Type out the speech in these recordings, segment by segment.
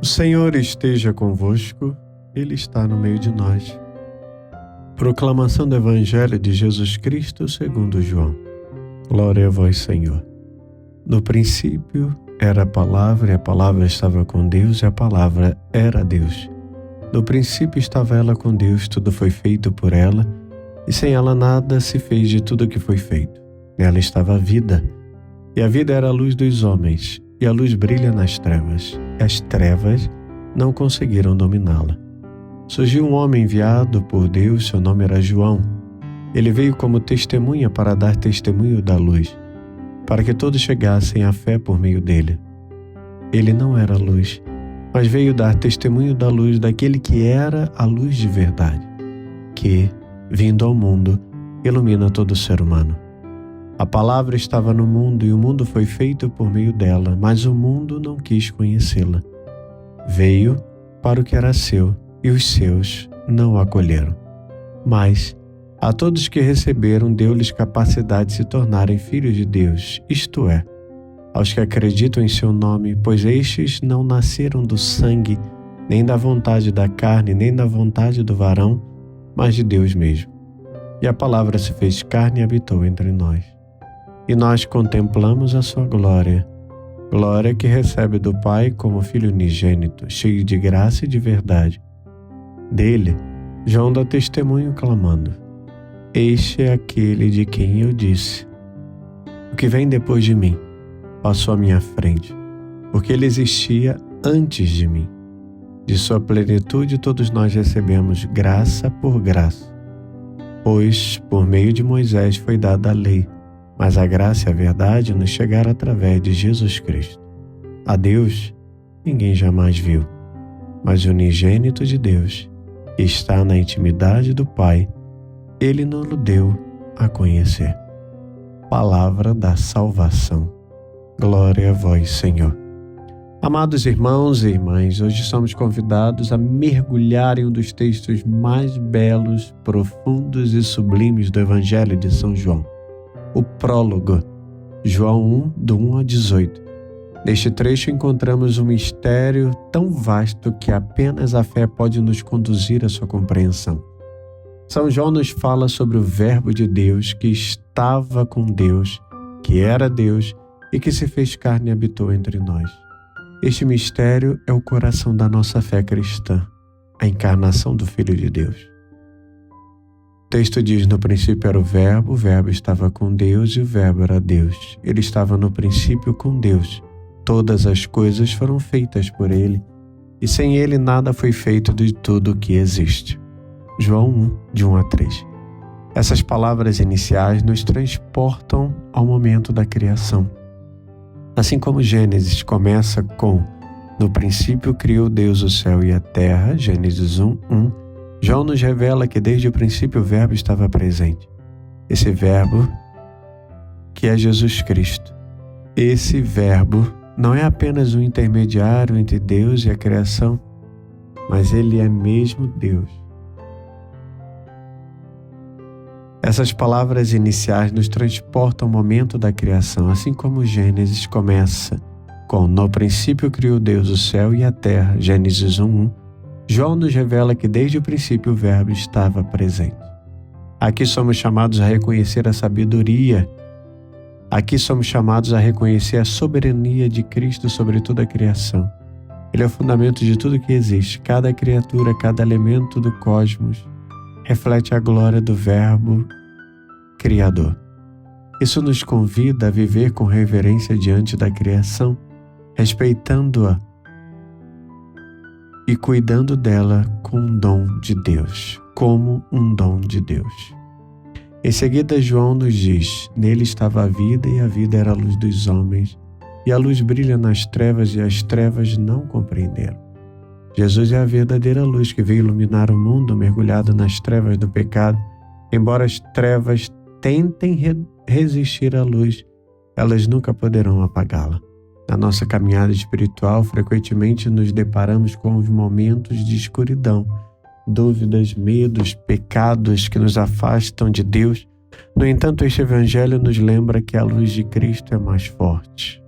Senhor esteja convosco, Ele está no meio de nós. Proclamação do Evangelho de Jesus Cristo segundo João. Glória a vós, Senhor. No princípio era a palavra, e a palavra estava com Deus, e a palavra era Deus. No princípio estava ela com Deus, tudo foi feito por ela, e sem ela nada se fez de tudo que foi feito. Nela estava a vida, e a vida era a luz dos homens, e a luz brilha nas trevas, e as trevas não conseguiram dominá-la. Surgiu um homem enviado por Deus, seu nome era João. Ele veio como testemunha para dar testemunho da luz, para que todos chegassem à fé por meio dele. Ele não era luz, mas veio dar testemunho da luz daquele que era a luz de verdade, que, vindo ao mundo, ilumina todo ser humano. A palavra estava no mundo e o mundo foi feito por meio dela, mas o mundo não quis conhecê-la. Veio para o que era seu e os seus não o acolheram. Mas a todos que receberam deu-lhes capacidade de se tornarem filhos de Deus, isto é, aos que acreditam em seu nome, pois estes não nasceram do sangue, nem da vontade da carne, nem da vontade do varão, mas de Deus mesmo. E a palavra se fez carne e habitou entre nós. E nós contemplamos a sua glória, glória que recebe do Pai como Filho unigênito, cheio de graça e de verdade. Dele, João dá testemunho clamando: Este é aquele de quem eu disse: O que vem depois de mim passou à minha frente, porque ele existia antes de mim. De sua plenitude todos nós recebemos graça por graça. Pois, por meio de Moisés foi dada a lei, mas a graça e a verdade nos chegaram através de Jesus Cristo. A Deus ninguém jamais viu, mas o unigênito de Deus, que está na intimidade do Pai, Ele nos deu a conhecer. Palavra da salvação. Glória a vós, Senhor. Amados irmãos e irmãs, hoje somos convidados a mergulhar em um dos textos mais belos, profundos e sublimes do Evangelho de São João. O prólogo, João 1, do 1 a 18. Neste trecho encontramos um mistério tão vasto que apenas a fé pode nos conduzir à sua compreensão. São João nos fala sobre o Verbo de Deus que estava com Deus, que era Deus e que se fez carne e habitou entre nós. Este mistério é o coração da nossa fé cristã, a encarnação do Filho de Deus. O texto diz: no princípio era o Verbo estava com Deus e o Verbo era Deus. Ele estava no princípio com Deus. Todas as coisas foram feitas por ele, e sem ele nada foi feito de tudo o que existe. João 1, de 1 a 3. Essas palavras iniciais nos transportam ao momento da criação. Assim como Gênesis começa com no princípio criou Deus o céu e a terra, Gênesis 1, 1, João nos revela que desde o princípio o Verbo estava presente. Esse Verbo que é Jesus Cristo. Esse Verbo não é apenas um intermediário entre Deus e a criação, mas ele é mesmo Deus. Essas palavras iniciais nos transportam ao momento da criação, assim como Gênesis começa com no princípio criou Deus o céu e a terra, Gênesis 1, 1. João nos revela que desde o princípio o Verbo estava presente. Aqui somos chamados a reconhecer a sabedoria. Aqui somos chamados a reconhecer a soberania de Cristo sobre toda a criação. Ele é o fundamento de tudo que existe. Cada criatura, cada elemento do cosmos reflete a glória do Verbo Criador. Isso nos convida a viver com reverência diante da criação, respeitando-a e cuidando dela com um dom de Deus, como um dom de Deus. Em seguida, João nos diz: nele estava a vida e a vida era a luz dos homens, e a luz brilha nas trevas e as trevas não compreenderam. Jesus é a verdadeira luz que veio iluminar o mundo mergulhado nas trevas do pecado. Embora as trevas tentem resistir à luz, elas nunca poderão apagá-la. Na nossa caminhada espiritual, frequentemente nos deparamos com os momentos de escuridão, dúvidas, medos, pecados que nos afastam de Deus. No entanto, este Evangelho nos lembra que a luz de Cristo é mais forte.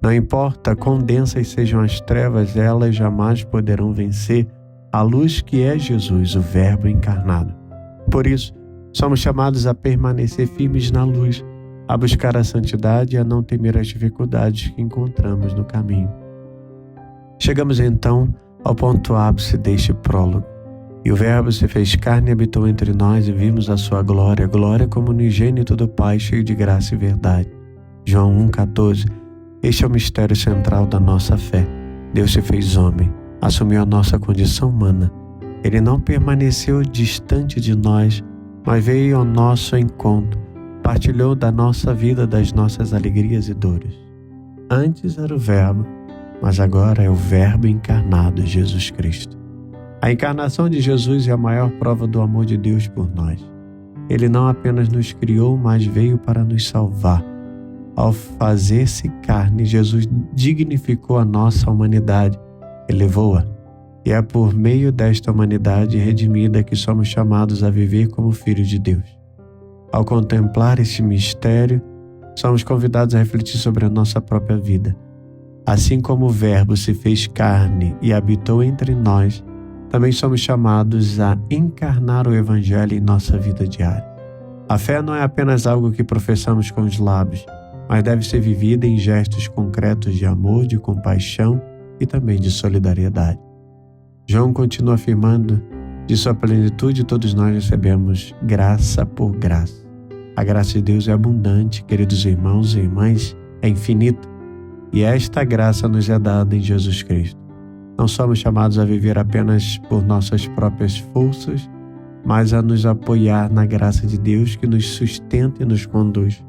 Não importa quão densas sejam as trevas, elas jamais poderão vencer a luz que é Jesus, o Verbo encarnado. Por isso, somos chamados a permanecer firmes na luz, a buscar a santidade e a não temer as dificuldades que encontramos no caminho. Chegamos então ao ponto ápice deste prólogo. E o Verbo se fez carne e habitou entre nós, e vimos a sua glória, glória como unigênito do Pai, cheio de graça e verdade. João 1,14. Este é o mistério central da nossa fé. Deus se fez homem, assumiu a nossa condição humana. Ele não permaneceu distante de nós, mas veio ao nosso encontro, partilhou da nossa vida, das nossas alegrias e dores. Antes era o Verbo, mas agora é o Verbo encarnado, Jesus Cristo. A encarnação de Jesus é a maior prova do amor de Deus por nós. Ele não apenas nos criou, mas veio para nos salvar. Ao fazer-se carne, Jesus dignificou a nossa humanidade, elevou-a. E é por meio desta humanidade redimida que somos chamados a viver como filhos de Deus. Ao contemplar este mistério, somos convidados a refletir sobre a nossa própria vida. Assim como o Verbo se fez carne e habitou entre nós, também somos chamados a encarnar o Evangelho em nossa vida diária. A fé não é apenas algo que professamos com os lábios, mas deve ser vivida em gestos concretos de amor, de compaixão e também de solidariedade. João continua afirmando: de sua plenitude todos nós recebemos graça por graça. A graça de Deus é abundante, queridos irmãos e irmãs, é infinita, e esta graça nos é dada em Jesus Cristo. Não somos chamados a viver apenas por nossas próprias forças, mas a nos apoiar na graça de Deus que nos sustenta e nos conduz.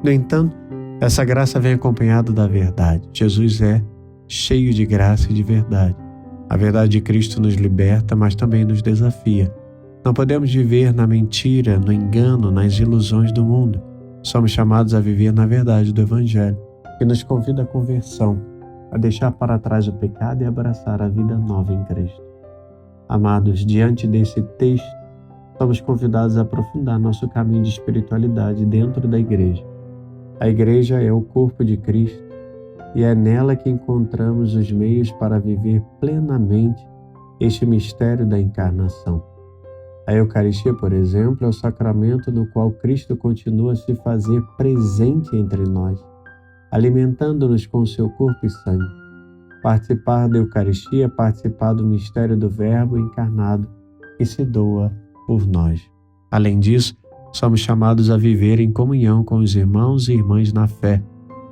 No entanto, essa graça vem acompanhada da verdade. Jesus é cheio de graça e de verdade. A verdade de Cristo nos liberta, mas também nos desafia. Não podemos viver na mentira, no engano, nas ilusões do mundo. Somos chamados a viver na verdade do Evangelho, que nos convida à conversão, a deixar para trás o pecado e abraçar a vida nova em Cristo. Amados, diante desse texto, somos convidados a aprofundar nosso caminho de espiritualidade dentro da igreja. A igreja é o corpo de Cristo e é nela que encontramos os meios para viver plenamente este mistério da encarnação. A Eucaristia, por exemplo, é o sacramento no qual Cristo continua a se fazer presente entre nós, alimentando-nos com seu corpo e sangue. Participar da Eucaristia é participar do mistério do Verbo encarnado que se doa por nós. Além disso, somos chamados a viver em comunhão com os irmãos e irmãs na fé,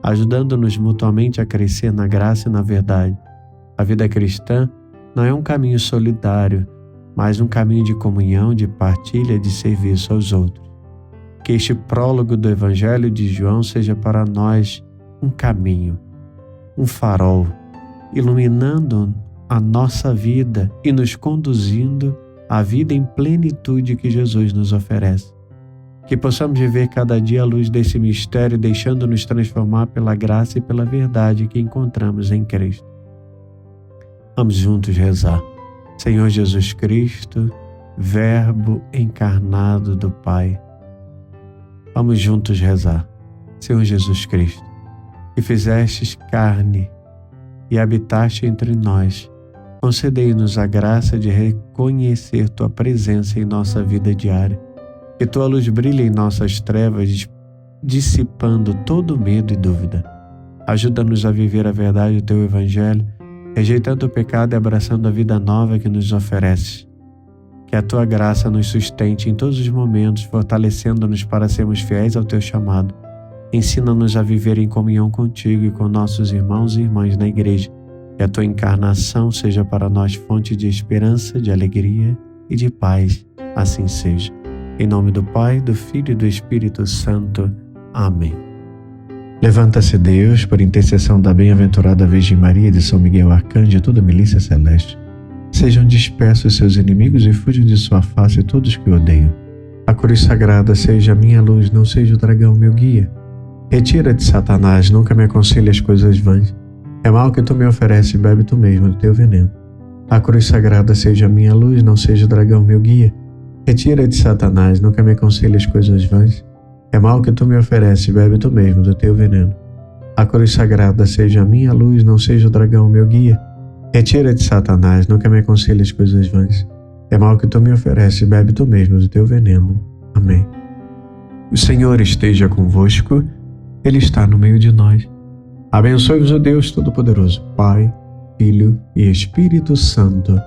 ajudando-nos mutuamente a crescer na graça e na verdade. A vida cristã não é um caminho solitário, mas um caminho de comunhão, de partilha, de serviço aos outros. Que este prólogo do Evangelho de João seja para nós um caminho, um farol, iluminando a nossa vida e nos conduzindo à vida em plenitude que Jesus nos oferece. Que possamos viver cada dia à luz desse mistério, deixando-nos transformar pela graça e pela verdade que encontramos em Cristo. Vamos juntos rezar. Senhor Jesus Cristo, Verbo encarnado do Pai. Vamos juntos rezar. Senhor Jesus Cristo, que fizestes carne e habitaste entre nós, concedei-nos a graça de reconhecer Tua presença em nossa vida diária. Que Tua luz brilhe em nossas trevas, dissipando todo medo e dúvida. Ajuda-nos a viver a verdade do Teu Evangelho, rejeitando o pecado e abraçando a vida nova que nos ofereces. Que a Tua graça nos sustente em todos os momentos, fortalecendo-nos para sermos fiéis ao Teu chamado. Ensina-nos a viver em comunhão contigo e com nossos irmãos e irmãs na igreja. Que a Tua encarnação seja para nós fonte de esperança, de alegria e de paz. Assim seja. Em nome do Pai, do Filho e do Espírito Santo. Amém. Levanta-se Deus, por intercessão da bem-aventurada Virgem Maria, de São Miguel Arcanjo e toda a milícia celeste. Sejam dispersos seus inimigos e fujam de sua face todos que o odeiam. A cruz sagrada seja a minha luz, não seja o dragão meu guia. Retira-te, Satanás, nunca me aconselhe as coisas vãs. É mal que tu me ofereces, bebe tu mesmo do teu veneno. A cruz sagrada seja a minha luz, não seja o dragão meu guia. Retira-te, Satanás, nunca me aconselhe as coisas vãs. É mal que tu me ofereces, bebe tu mesmo do teu veneno. A cruz sagrada seja a minha luz, não seja o dragão meu guia. Retira-te, Satanás, nunca me aconselhes coisas vãs. É mal que tu me ofereces, bebe tu mesmo do teu veneno. Amém. O Senhor esteja convosco, Ele está no meio de nós. Abençoe-vos o Deus Todo-Poderoso, Pai, Filho e Espírito Santo.